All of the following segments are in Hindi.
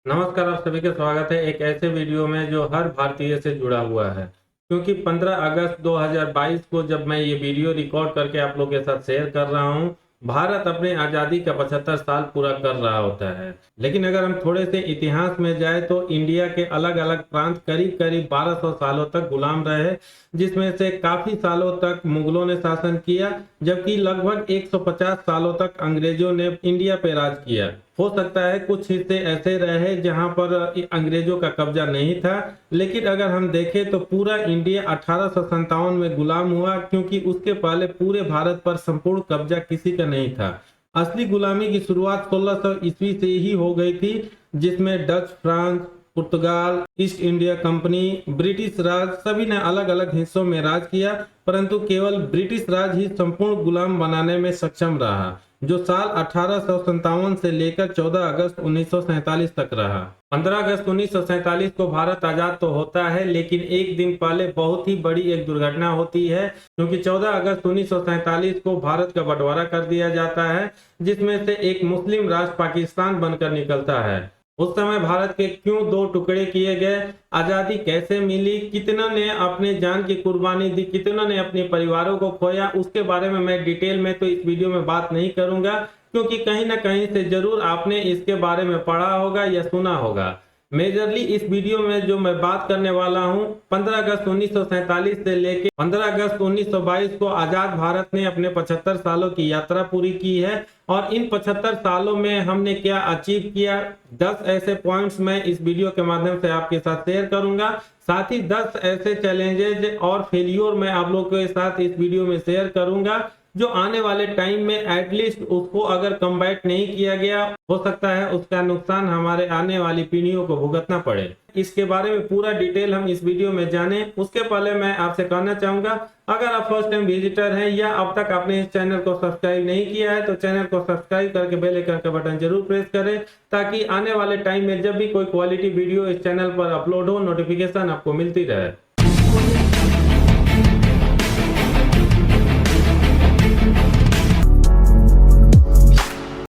नमस्कार, आप सभी का स्वागत है एक ऐसे वीडियो में जो हर भारतीय से जुड़ा हुआ है। क्योंकि 15 अगस्त 2022 को जब मैं ये वीडियो रिकॉर्ड करके आप लोगों के साथ शेयर कर रहा हूँ, भारत अपने आज़ादी का 75 साल पूरा कर रहा होता है। लेकिन अगर हम थोड़े से इतिहास में जाए तो इंडिया के अलग अलग प्रांत करीब करीब 1200 सालों तक गुलाम रहे, जिसमें से काफी सालों तक मुगलों ने शासन किया, जबकि लगभग 150 सालों तक अंग्रेजों ने इंडिया पे राज किया। हो सकता है कुछ हिस्से ऐसे रहे जहां पर अंग्रेजों का कब्जा नहीं था, लेकिन अगर हम देखें तो पूरा इंडिया 1857 में गुलाम हुआ, क्योंकि उसके पहले पूरे भारत पर संपूर्ण कब्जा किसी का नहीं था। असली गुलामी की शुरुआत 1600 ईस्वी से ही हो गई थी, जिसमें डच, फ्रांस, पुर्तगाल, ईस्ट इंडिया कंपनी, ब्रिटिश राज सभी ने अलग अलग हिस्सों में राज किया, परंतु केवल ब्रिटिश राज ही संपूर्ण गुलाम बनाने में सक्षम रहा, जो साल 1857 से लेकर 14 अगस्त 1947 तक रहा। 15 अगस्त 1947 को भारत आजाद तो होता है, लेकिन एक दिन पहले बहुत ही बड़ी एक दुर्घटना होती है, क्योंकि 14 अगस्त 1947 को भारत का बंटवारा कर दिया जाता है, जिसमें से एक मुस्लिम राष्ट्र पाकिस्तान बनकर निकलता है। उस समय भारत के क्यों दो टुकड़े किए गए, आजादी कैसे मिली, कितना ने अपने जान की कुर्बानी दी, कितना ने अपने परिवारों को खोया, उसके बारे में मैं डिटेल में तो इस वीडियो में बात नहीं करूंगा, क्योंकि कहीं ना कहीं से जरूर आपने इसके बारे में पढ़ा होगा या सुना होगा। मेजरली इस वीडियो में जो मैं बात करने वाला हूं, 15 अगस्त 1947 से लेकर 15 अगस्त 1922 को आजाद भारत ने अपने 75 सालों की यात्रा पूरी की है। और इन 75 सालों में हमने क्या अचीव किया, 10 ऐसे पॉइंट्स मैं इस वीडियो के माध्यम से आपके साथ शेयर करूंगा। साथ ही 10 ऐसे चैलेंजेज और फेलियर मैं आप लोगों के साथ इस वीडियो में शेयर करूंगा, जो आने वाले टाइम में एटलीस्ट उसको अगर कम्बैट नहीं किया गया, हो सकता है उसका नुकसान हमारे आने वाली पीढ़ियों को भुगतना पड़े। इसके बारे में पूरा डिटेल हम इस वीडियो में जाने, उसके पहले मैं आपसे कहना चाहूंगा, अगर आप फर्स्ट टाइम विजिटर हैं या अब तक आपने इस चैनल को सब्सक्राइब नहीं किया है, तो चैनल को सब्सक्राइब करके बेल आइकन का बटन जरूर प्रेस करें, ताकि आने वाले टाइम में जब भी कोई क्वालिटी वीडियो इस चैनल पर अपलोड हो, नोटिफिकेशन आपको मिलती रहे।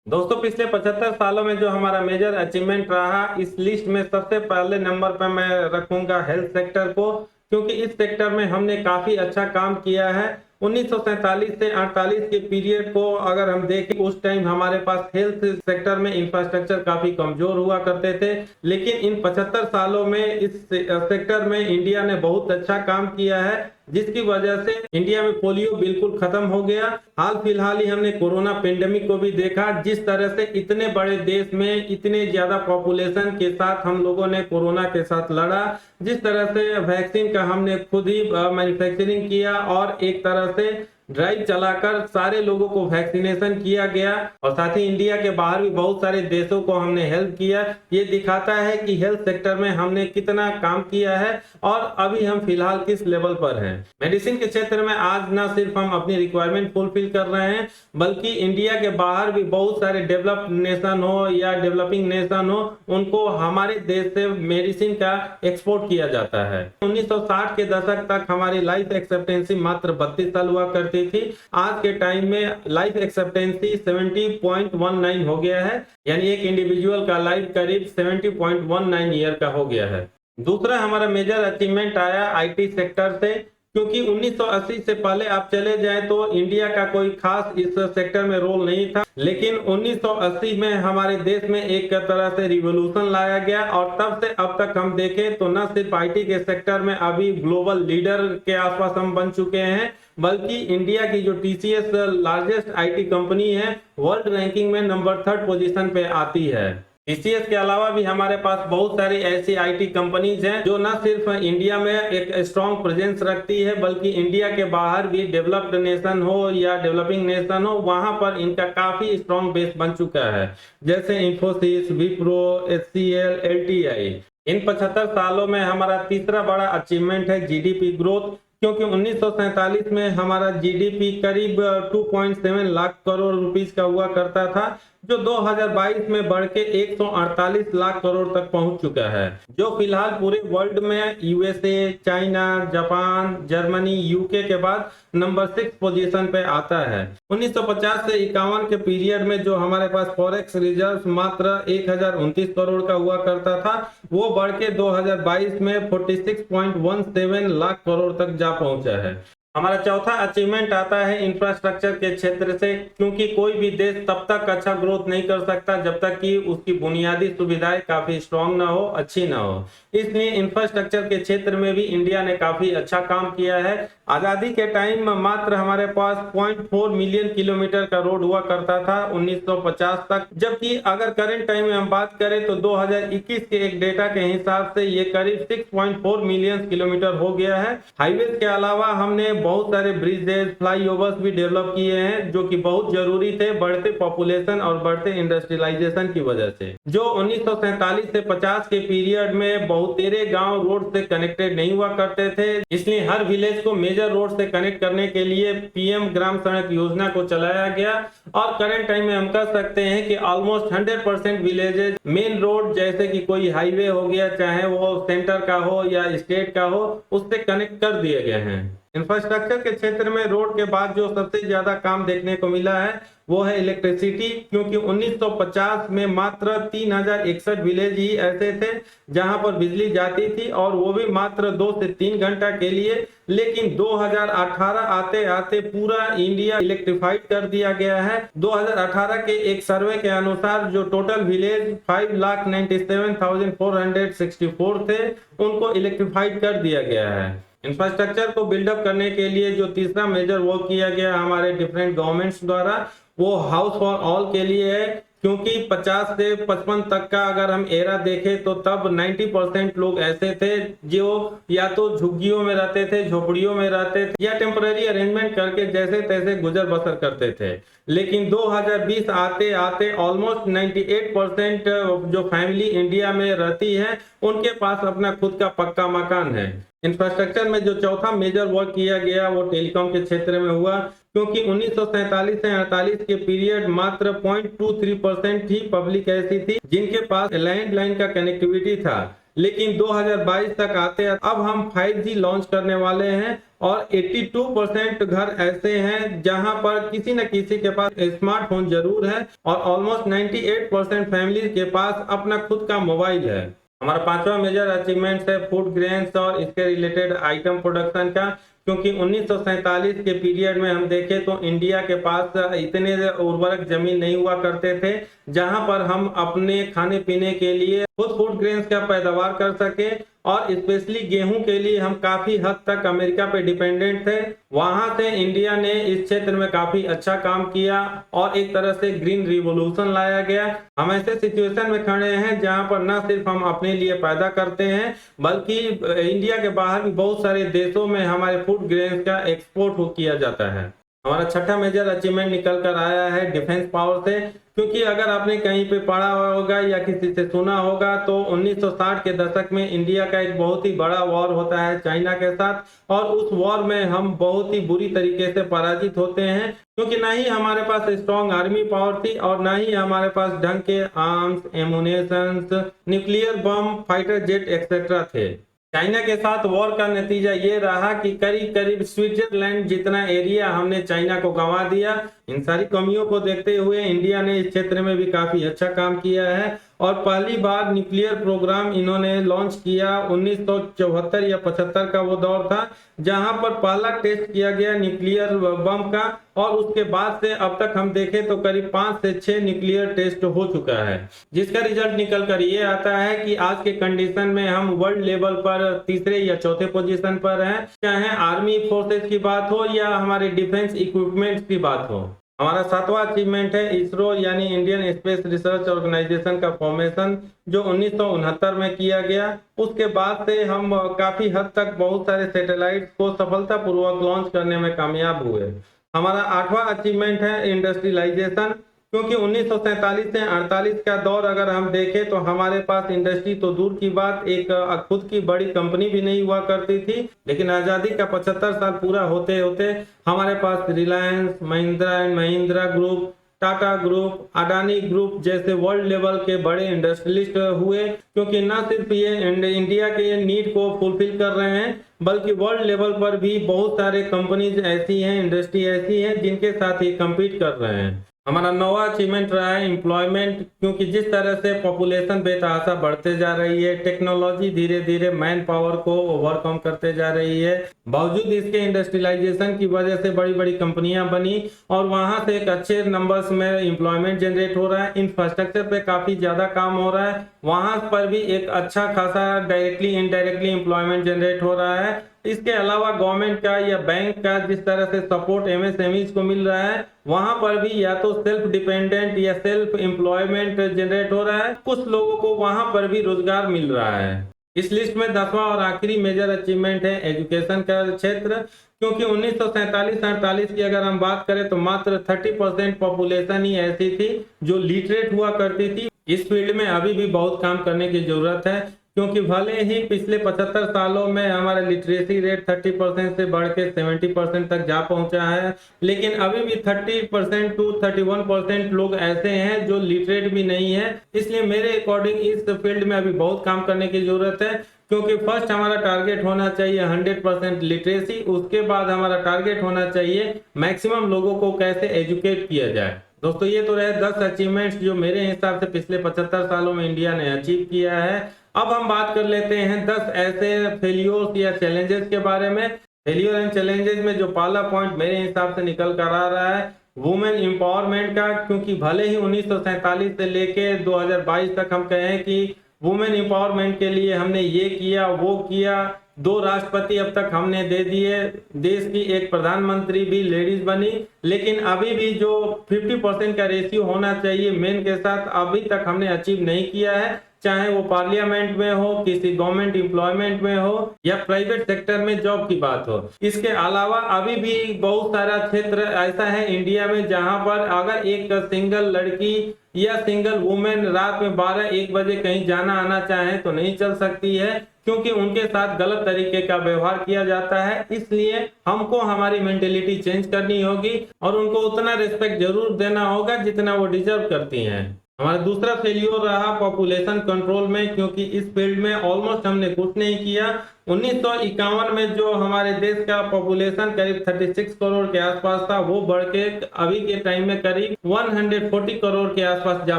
दोस्तों, पिछले 75 सालों में जो हमारा मेजर अचीवमेंट रहा, इस लिस्ट में सबसे पहले नंबर पर मैं रखूंगा हेल्थ सेक्टर को, क्योंकि इस सेक्टर में हमने काफी अच्छा काम किया है। 1947 से 48 के पीरियड को अगर हम देखें, उस टाइम हमारे पास हेल्थ सेक्टर में इंफ्रास्ट्रक्चर काफी कमजोर हुआ करते थे, लेकिन इन 75 सालों में इस सेक्टर में इंडिया ने बहुत अच्छा काम किया है, जिसकी वजह से इंडिया में पोलियो बिल्कुल खत्म हो गया। हाल फिलहाल ही हमने कोरोना पेंडेमिक को भी देखा, जिस तरह से इतने बड़े देश में इतने ज्यादा पॉपुलेशन के साथ हम लोगों ने कोरोना के साथ लड़ा, जिस तरह से वैक्सीन का हमने खुद ही मैन्युफैक्चरिंग किया और एक तरह से ड्राइव चलाकर सारे लोगों को वैक्सीनेशन किया गया, और साथ ही इंडिया के बाहर भी बहुत सारे देशों को हमने हेल्प किया। ये दिखाता है कि हेल्थ सेक्टर में हमने कितना काम किया है और अभी हम फिलहाल किस लेवल पर हैं। मेडिसिन के क्षेत्र में आज ना सिर्फ हम अपनी रिक्वायरमेंट फुलफिल कर रहे हैं, बल्कि इंडिया के बाहर भी बहुत सारे डेवलप्ड नेशन हो या डेवलपिंग नेशन हो, उनको हमारे देश से मेडिसिन का एक्सपोर्ट किया जाता है। 1960 के दशक तक हमारी लाइफ एक्सपेक्टेंसी मात्र 32 साल हुआ करती थी। आज के टाइम में लाइफ एक्सपेक्टेंसी 70.19 हो गया है, यानी एक इंडिविजुअल का लाइफ करीब 70.19 ईयर का हो गया है। दूसरा हमारा मेजर अचीवमेंट आया आईटी सेक्टर से, क्योंकि 1980 से पहले आप चले जाएं तो इंडिया का कोई खास इस सेक्टर में रोल नहीं था, लेकिन 1980 में हमारे देश में एक तरह से रिवॉल्यूशन लाया गया, और तब से अब तक हम देखें तो न सिर्फ आईटी के सेक्टर में अभी ग्लोबल लीडर के आसपास हम बन चुके हैं, बल्कि इंडिया की जो टीसीएस लार्जेस्ट आईटी कंपनी है, वर्ल्ड रैंकिंग में नंबर 3rd पोजीशन पे आती है। टीसीएस के अलावा भी हमारे पास बहुत सारी ऐसी आईटी कंपनीज हैं जो न सिर्फ इंडिया में एक स्ट्रॉन्ग प्रेजेंस रखती है, बल्कि इंडिया के बाहर भी डेवलप्ड नेशन हो या डेवलपिंग नेशन हो, वहां पर इनका काफी स्ट्रॉन्ग बेस बन चुका है, जैसे इंफोसिस, विप्रो, एचसीएल, एलटीआई। इन 75 सालों में हमारा तीसरा बड़ा अचीवमेंट है जीडीपी ग्रोथ, क्योंकि 1947 में हमारा जीडीपी करीब 2.7 लाख करोड़ रुपीस का हुआ करता था, जो 2022 में बढ़ के 148 लाख करोड़ तक पहुंच चुका है, जो फिलहाल पूरे वर्ल्ड में USA, China, Japan, Germany, UK के बाद नंबर 6 पोजीशन पे आता है। 1950 से 51 के पीरियड में जो हमारे पास फॉरेक्स रिजर्व मात्र 1029 करोड़ का हुआ करता था, वो बढ़ के 2022 में 46.17 लाख करोड़ तक जा पहुंचा है। हमारा चौथा अचीवमेंट आता है इंफ्रास्ट्रक्चर के क्षेत्र से, क्योंकि कोई भी देश तब तक अच्छा ग्रोथ नहीं कर सकता जब तक कि उसकी बुनियादी सुविधाएं काफी स्ट्रांग ना हो, अच्छी ना हो। इसलिए इंफ्रास्ट्रक्चर के क्षेत्र में भी इंडिया ने काफी अच्छा काम किया है। आजादी के टाइम में मात्र हमारे पास 0.4 मिलियन किलोमीटर का रोड हुआ करता था 1950 तक, जबकि अगर करंट टाइम में हम बात करें तो 2021 के एक डेटा के हिसाब से ये करीब 6.4 मिलियन किलोमीटर हो गया है। हाईवे के अलावा हमने बहुत सारे ब्रिजेस, फ्लाईओवर्स भी डेवलप किए हैं, जो कि बहुत जरूरी थे बढ़ते पॉपुलेशन और बढ़ते इंडस्ट्रियलाइजेशन की वजह से। जो 1947 से 50 के पीरियड में बहुतेरे गांव रोड से कनेक्टेड नहीं हुआ करते थे, इसलिए हर विलेज को मेजर रोड से कनेक्ट करने के लिए पीएम ग्राम सड़क योजना को चलाया गया। और करंट टाइम में हम कह सकते हैं कि ऑलमोस्ट 100% विलेजेस मेन रोड, जैसे कि कोई हाईवे हो गया, चाहे वो सेंटर का हो या स्टेट का हो, उससे कनेक्ट कर दिए गए हैं। इंफ्रास्ट्रक्चर के क्षेत्र में रोड के बाद जो सबसे ज्यादा काम देखने को मिला है वो है इलेक्ट्रिसिटी, क्योंकि 1950 में मात्र 3061 विलेज ही ऐसे थे जहां पर बिजली जाती थी, और वो भी मात्र 2 से 3 घंटा के लिए। लेकिन 2018 आते आते पूरा इंडिया इलेक्ट्रिफाइड कर दिया गया है। 2018 के एक सर्वे के अनुसार जो टोटल विलेज 5,97,464 थे, उनको इलेक्ट्रिफाइड कर दिया गया है। इंफ्रास्ट्रक्चर को बिल्डअप करने के लिए जो तीसरा मेजर वर्क किया गया हमारे डिफरेंट गवर्नमेंट्स द्वारा, वो हाउस फॉर ऑल के लिए है, क्योंकि 50 से 55 तक का अगर हम एरा देखें तो तब 90% लोग ऐसे थे जो या तो झुग्गियों में रहते थे, झोपड़ियों में रहते थे, या टेम्पररी अरेंजमेंट करके जैसे तैसे गुजर बसर करते थे। लेकिन 2020 आते आते ऑलमोस्ट 98% जो फैमिली इंडिया में रहती है, उनके पास अपना खुद का पक्का मकान है। इंफ्रास्ट्रक्चर में जो चौथा मेजर वर्क किया गया वो टेलीकॉम के क्षेत्र में हुआ, क्योंकि 1947 से 48 के पीरियड मात्र 0.23% ही पब्लिक ऐसी थी जिनके पास लैंडलाइन का कनेक्टिविटी था। लेकिन 2022 तक आते अब हम 5G लॉन्च करने वाले हैं, और 82% घर ऐसे हैं जहां पर किसी न किसी के पास स्मार्टफोन जरूर है, और ऑलमोस्ट 98% फैमिली के पास अपना खुद का मोबाइल है। हमारा पांचवा मेजर अचीवमेंट है फूड ग्रेन्स और इसके रिलेटेड आइटम प्रोडक्शन का, क्योंकि 1947 के पीरियड में हम देखें तो इंडिया के पास इतने उर्वरक जमीन नहीं हुआ करते थे जहां पर हम अपने खाने पीने के लिए खुद फूड ग्रेन्स का पैदावार कर सके, और स्पेशली गेहूं के लिए हम काफी हद तक अमेरिका पे डिपेंडेंट थे। वहां से इंडिया ने इस क्षेत्र में काफी अच्छा काम किया और एक तरह से ग्रीन रिवॉल्यूशन लाया गया। हम ऐसे सिचुएशन में खड़े हैं जहां पर न सिर्फ हम अपने लिए पैदा करते हैं, बल्कि इंडिया के बाहर भी बहुत सारे देशों में हमारे फूड ग्रेन्स का एक्सपोर्ट किया जाता है। हमारा छठा मेजर अचीवमेंट निकल कर आया है डिफेंस पावर से, क्योंकि अगर आपने कहीं पे पढ़ा होगा या किसी से सुना होगा तो 1960 के दशक में इंडिया का एक बहुत ही बड़ा वॉर होता है चाइना के साथ, और उस वॉर में हम बहुत ही बुरी तरीके से पराजित होते हैं, क्योंकि ना ही हमारे पास स्ट्रॉन्ग आर्मी पावर थी और ना ही हमारे पास ढंग के arms, ammunitions, nuclear bomb, fighter jet etcetera थे। चाइना के साथ वॉर का नतीजा ये रहा कि करीब करीब स्विट्जरलैंड जितना एरिया हमने चाइना को गंवा दिया। इन सारी कमियों को देखते हुए इंडिया ने इस क्षेत्र में भी काफी अच्छा काम किया है, और पहली बार न्यूक्लियर प्रोग्राम इन्होंने लॉन्च किया 1974 या 75 का वो दौर था, जहां पर पहला टेस्ट किया गया न्यूक्लियर बम का, और उसके बाद से अब तक हम देखें तो करीब 5 से 6 न्यूक्लियर टेस्ट हो चुका है, जिसका रिजल्ट निकल कर ये आता है कि आज के कंडीशन में हम वर्ल्ड लेवल पर तीसरे या चौथे पोजीशन पर हैं, चाहे आर्मी फोर्सेस की बात हो या हमारे डिफेंस इक्विपमेंट्स की बात हो। हमारा सातवां अचीवमेंट है इसरो यानी इंडियन स्पेस रिसर्च ऑर्गेनाइजेशन का फॉर्मेशन, जो 1969 में किया गया। उसके बाद से हम काफी हद तक बहुत सारे सैटेलाइट्स को सफलतापूर्वक लॉन्च करने में कामयाब हुए। हमारा आठवां अचीवमेंट है इंडस्ट्रियलाइजेशन, क्योंकि 1947 से 48 का दौर अगर हम देखें तो हमारे पास इंडस्ट्री तो दूर की बात, एक खुद की बड़ी कंपनी भी नहीं हुआ करती थी। लेकिन आजादी का 75 साल पूरा होते होते हमारे पास Reliance, Mahindra and Mahindra group, Tata group, Adani group जैसे वर्ल्ड लेवल के बड़े इंडस्ट्रियलिस्ट हुए, क्योंकि न सिर्फ ये इंडिया के नीड को फुलफिल कर रहे हैं, बल्कि वर्ल्ड लेवल पर भी बहुत सारे कंपनीज ऐसी हैं, इंडस्ट्री ऐसी है जिनके साथ ये कम्पीट कर रहे हैं। हमारा नौवा अचीवमेंट रहा है एम्प्लॉयमेंट, क्योंकि जिस तरह से पॉपुलेशन बेतहाशा बढ़ते जा रही है, टेक्नोलॉजी धीरे धीरे मैन पावर को ओवरकम करते जा रही है, बावजूद इसके इंडस्ट्रियलाइजेशन की वजह से बड़ी बड़ी कंपनियां बनी और वहां से एक अच्छे नंबर्स में एम्प्लॉयमेंट जनरेट हो रहा है। इंफ्रास्ट्रक्चर पे काफी ज्यादा काम हो रहा है, वहां पर भी एक अच्छा खासा डायरेक्टली इनडायरेक्टली एम्प्लॉयमेंट जनरेट हो रहा है। इसके अलावा गवर्नमेंट का या बैंक का जिस तरह से सपोर्ट एमएसएमईज को मिल रहा है, वहां पर भी या तो सेल्फ डिपेंडेंट या सेल्फ एम्प्लॉयमेंट जनरेट हो रहा है, कुछ लोगों को वहां पर भी रोजगार मिल रहा है। इस लिस्ट में 10वां और आखिरी मेजर अचीवमेंट है एजुकेशन का क्षेत्र, क्योंकि 1947-48 की अगर हम बात करें तो मात्र 30% पॉपुलेशन ही ऐसी थी जो लिटरेट हुआ करती थी। इस फील्ड में अभी भी बहुत काम करने की जरूरत है, क्योंकि भले ही पिछले 75 सालों में हमारा लिटरेसी रेट 30% से बढ़ के 70% तक जा पहुंचा है, लेकिन अभी भी 30% टू 31% लोग ऐसे हैं जो लिटरेट भी नहीं है। इसलिए मेरे अकॉर्डिंग इस फील्ड में अभी बहुत काम करने की जरूरत है, क्योंकि फर्स्ट हमारा टारगेट होना चाहिए 100% लिटरेसी, उसके बाद हमारा टारगेट होना चाहिए मैक्सिमम लोगों को कैसे एजुकेट किया जाए। दोस्तों, ये तो रहे 10 अचीवमेंट्स जो मेरे हिसाब से पिछले 75 सालों में इंडिया ने अचीव किया है। अब हम बात कर लेते हैं 10 ऐसे फेलियर्स या चैलेंजेस के बारे में। फेलियर एंड चैलेंजेस में जो पहला पॉइंट मेरे हिसाब से निकल कर आ रहा है वुमेन एम्पावरमेंट का, क्योंकि भले ही 1947 से लेके 2022 तक हम कहें कि वुमेन एम्पावरमेंट के लिए हमने ये किया वो किया, 2 राष्ट्रपति अब तक हमने दे दिए, देश की एक प्रधानमंत्री भी लेडीज बनी, लेकिन अभी भी जो 50% का रेशियो होना चाहिए मेन के साथ अभी तक हमने अचीव नहीं किया है, चाहे वो पार्लियामेंट में हो, किसी गवर्नमेंट एम्प्लॉयमेंट में हो या प्राइवेट सेक्टर में जॉब की बात हो। इसके अलावा अभी भी बहुत सारा क्षेत्र ऐसा है इंडिया में जहां पर अगर एक सिंगल लड़की या सिंगल वुमेन रात में 12-1 बजे कहीं जाना आना चाहे तो नहीं चल सकती है, क्योंकि उनके साथ गलत तरीके का व्यवहार किया जाता है। इसलिए हमको हमारी मेंटेलिटी चेंज करनी होगी और उनको उतना रिस्पेक्ट जरूर देना होगा जितना वो डिजर्व करती हैं। हमारा दूसरा फेलियर रहा पॉपुलेशन कंट्रोल में, क्योंकि इस फील्ड में ऑलमोस्ट हमने कुछ नहीं किया। 1951 में जो हमारे देश का पॉपुलेशन करीब 36 करोड़ के आसपास था, वो बढ़ के अभी के टाइम में करीब 140 करोड़ के आसपास जा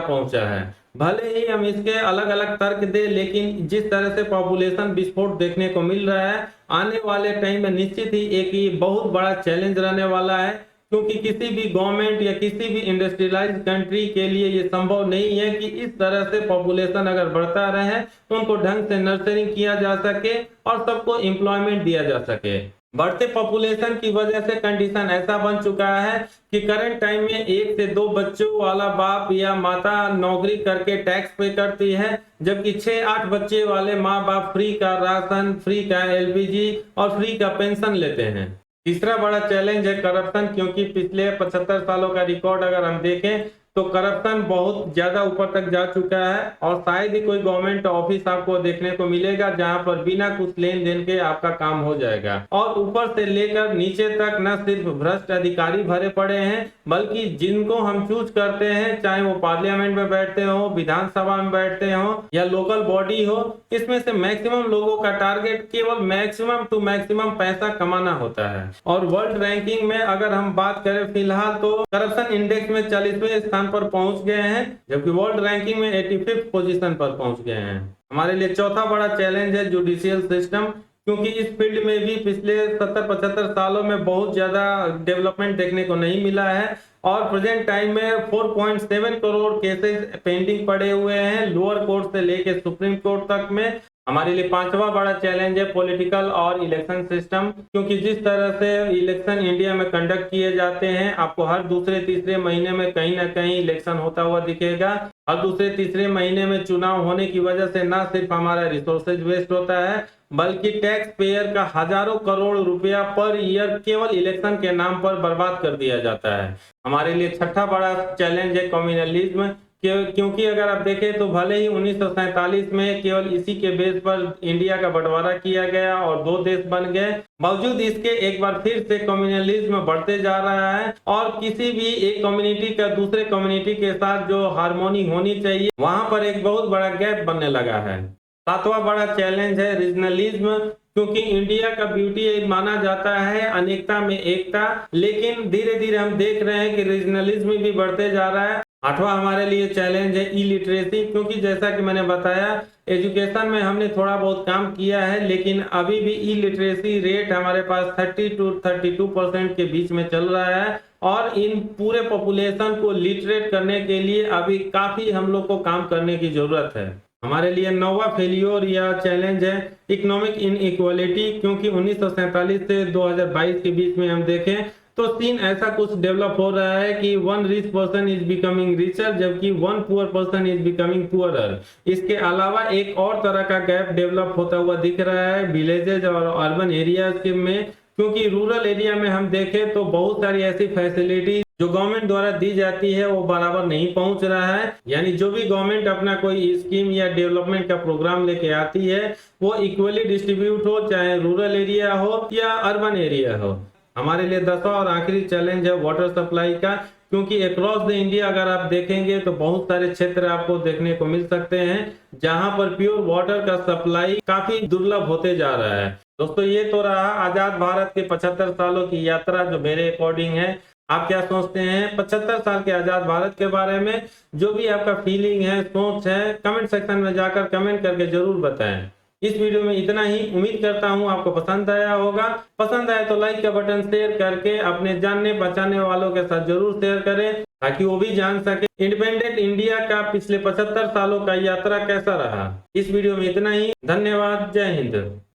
पहुंचा है। भले ही हम इसके अलग अलग तर्क दे, लेकिन जिस तरह से पॉपुलेशन विस्फोट देखने को मिल रहा है, आने वाले टाइम में निश्चित ही एक ये बहुत बड़ा चैलेंज रहने वाला है, क्योंकि किसी भी गवर्नमेंट या किसी भी इंडस्ट्रियलाइज्ड कंट्री के लिए ये संभव नहीं है कि इस तरह से पॉपुलेशन अगर बढ़ता रहे तो उनको ढंग से नर्सरिंग किया जा सके और सबको एम्प्लॉयमेंट दिया जा सके। बढ़ते पॉपुलेशन की वजह से कंडीशन ऐसा बन चुका है कि करंट टाइम में 1 से 2 बच्चों वाला बाप या माता नौकरी करके टैक्स पे करती है, जबकि 6-8 बच्चे वाले माँ बाप फ्री का राशन, फ्री का एलपीजी और फ्री का पेंशन लेते हैं। तीसरा बड़ा चैलेंज है करप्शन, क्योंकि पिछले 75 सालों का रिकॉर्ड अगर हम देखें तो करप्शन बहुत ज्यादा ऊपर तक जा चुका है और शायद ही कोई गवर्नमेंट ऑफिस आपको देखने को मिलेगा जहां पर बिना कुछ लेन देन के आपका काम हो जाएगा। और ऊपर से लेकर नीचे तक न सिर्फ भ्रष्ट अधिकारी भरे पड़े हैं, बल्कि जिनको हम चूज करते हैं, चाहे वो पार्लियामेंट में बैठते हो, विधानसभा में बैठते हो या लोकल बॉडी हो, इसमें से मैक्सिमम लोगों का टारगेट केवल मैक्सिमम टू मैक्सिमम पैसा कमाना होता है। और वर्ल्ड रैंकिंग में अगर हम बात करें फिलहाल तो करप्शन इंडेक्स में 40वें स्थान पर पहुंच गए हैं, जबकि वर्ल्ड रैंकिंग में 85th पोजीशन पर पहुंच गए हैं। हमारे लिए चौथा बड़ा चैलेंज है जुडिशियल सिस्टम, क्योंकि इस फील्ड में भी पिछले 70-75 सालों में बहुत ज्यादा डेवलपमेंट देखने को नहीं मिला है और प्रेजेंट टाइम में 4.7 करोड़ केसेस पेंडिंग पड़े हुए हैं लोअर कोर्ट से लेके सुप्रीम कोर्ट तक में। हमारे लिए पांचवा बड़ा चैलेंज है पॉलिटिकल और इलेक्शन सिस्टम, क्योंकि जिस तरह से इलेक्शन इंडिया में कंडक्ट किए जाते हैं, आपको हर दूसरे तीसरे महीने में कहीं ना कहीं इलेक्शन होता हुआ दिखेगा। हर दूसरे तीसरे महीने में चुनाव होने की वजह से न सिर्फ हमारा रिसोर्सेज वेस्ट होता है, बल्कि टैक्स पेयर का हजारों करोड़ रुपया पर ईयर केवल इलेक्शन के नाम पर बर्बाद कर दिया जाता है। हमारे लिए छठा बड़ा चैलेंज है कम्युनलिज्म, क्योंकि अगर आप देखें तो भले ही 1947 में केवल इसी के बेस पर इंडिया का बंटवारा किया गया और दो देश बन गए, बावजूद इसके एक बार फिर से कम्युनलिज्म बढ़ते जा रहा है और किसी भी एक कम्युनिटी का दूसरे कम्युनिटी के साथ जो हार्मोनी होनी चाहिए वहां पर एक बहुत बड़ा गैप बनने लगा है। सातवां बड़ा चैलेंज है रीजनलिज्म, क्योंकि इंडिया का ब्यूटी माना जाता है अनेकता में एकता, लेकिन धीरे धीरे हम देख रहे हैं कि रीजनलिज्म भी बढ़ते जा रहा है। आठवां हमारे लिए चैलेंज है इलिटरेसी, क्योंकि जैसा कि मैंने बताया एजुकेशन में हमने थोड़ा बहुत काम किया है, लेकिन अभी भी इलिटरेसी रेट हमारे पास 30 to 32% के बीच में चल रहा है और इन पूरे पॉपुलेशन को लिटरेट करने के लिए अभी काफी हम लोग को काम करने की जरूरत है। हमारे लिए नौवां फेलियर या चैलेंज है इकोनॉमिक इनइक्वालिटी, क्योंकि 1947 से 2022 के बीच में हम देखें तो सीन ऐसा कुछ डेवलप हो रहा है कि one rich person is becoming richer जबकि one poor person is becoming poorer. इसके अलावा एक और तरह का गैप डेवलप होता हुआ दिख रहा है विलेजेज और अर्बन एरियाज में, क्योंकि रूरल एरिया में हम देखें तो बहुत सारी ऐसी फैसिलिटी जो गवर्नमेंट द्वारा दी जाती है वो बराबर नहीं पहुंच रहा है। यानी जो भी गवर्नमेंट अपना कोई स्कीम या डेवलपमेंट का प्रोग्राम लेके आती है वो इक्वली डिस्ट्रीब्यूट हो, चाहे रूरल एरिया हो या अर्बन एरिया हो। हमारे लिए 10वां और आखिरी चैलेंज है वाटर सप्लाई का, क्योंकि अक्रॉस द इंडिया अगर आप देखेंगे तो बहुत सारे क्षेत्र आपको देखने को मिल सकते हैं जहां पर प्योर वाटर का सप्लाई काफी दुर्लभ होते जा रहा है। दोस्तों ये तो रहा आजाद भारत के 75 सालों की यात्रा जो मेरे अकॉर्डिंग है। आप क्या सोचते हैं 75 साल के आजाद भारत के बारे में? जो भी आपका फीलिंग है, सोच है, कमेंट सेक्शन में जाकर कमेंट करके जरूर बताएं। इस वीडियो में इतना ही। उम्मीद करता हूं आपको पसंद आया होगा। पसंद आए तो लाइक का बटन शेयर करके अपने जानने पहचानने वालों के साथ जरूर शेयर करें ताकि वो भी जान सके इंडिपेंडेंट इंडिया का पिछले 75 सालों का यात्रा कैसा रहा। इस वीडियो में इतना ही। धन्यवाद। जय हिंद।